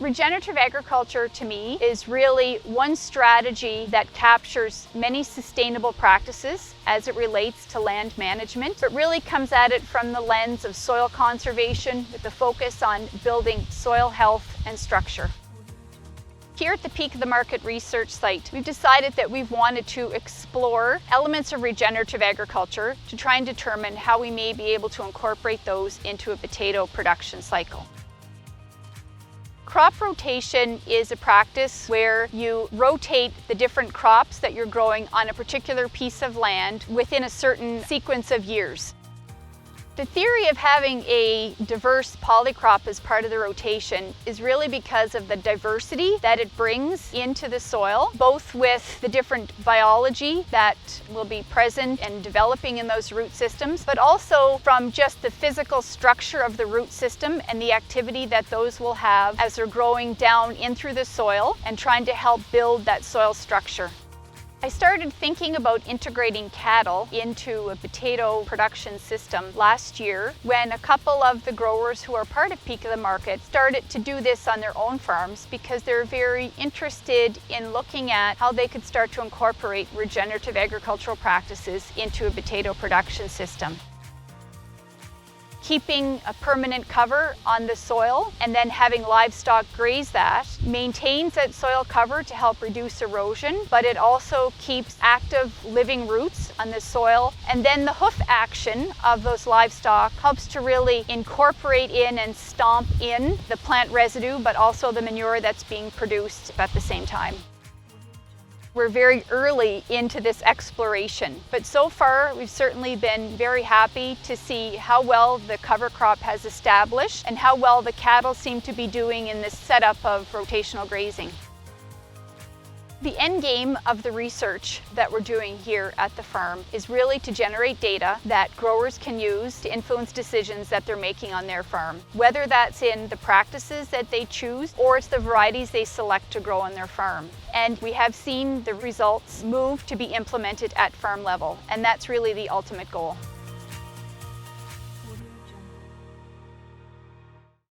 Regenerative agriculture, to me, is really one strategy that captures many sustainable practices as it relates to land management, but really comes at it from the lens of soil conservation with a focus on building soil health and structure. Here at the Peak of the Market research site, we've decided that we've wanted to explore elements of regenerative agriculture to try and determine how we may be able to incorporate those into a potato production cycle. Crop rotation is a practice where you rotate the different crops that you're growing on a particular piece of land within a certain sequence of years. The theory of having a diverse polycrop as part of the rotation is really because of the diversity that it brings into the soil, both with the different biology that will be present and developing in those root systems, but also from just the physical structure of the root system and the activity that those will have as they're growing down in through the soil and trying to help build that soil structure. I started thinking about integrating cattle into a potato production system last year when a couple of the growers who are part of Peak of the Market started to do this on their own farms because they're very interested in looking at how they could start to incorporate regenerative agricultural practices into a potato production system. Keeping a permanent cover on the soil and then having livestock graze that maintains that soil cover to help reduce erosion, but it also keeps active living roots on the soil. And then the hoof action of those livestock helps to really incorporate in and stomp in the plant residue, but also the manure that's being produced at the same time. We're very early into this exploration, but so far we've certainly been very happy to see how well the cover crop has established and how well the cattle seem to be doing in this setup of rotational grazing. The end game of the research that we're doing here at the farm is really to generate data that growers can use to influence decisions that they're making on their farm, whether that's in the practices that they choose or it's the varieties they select to grow on their farm. And we have seen the results move to be implemented at farm level, and that's really the ultimate goal.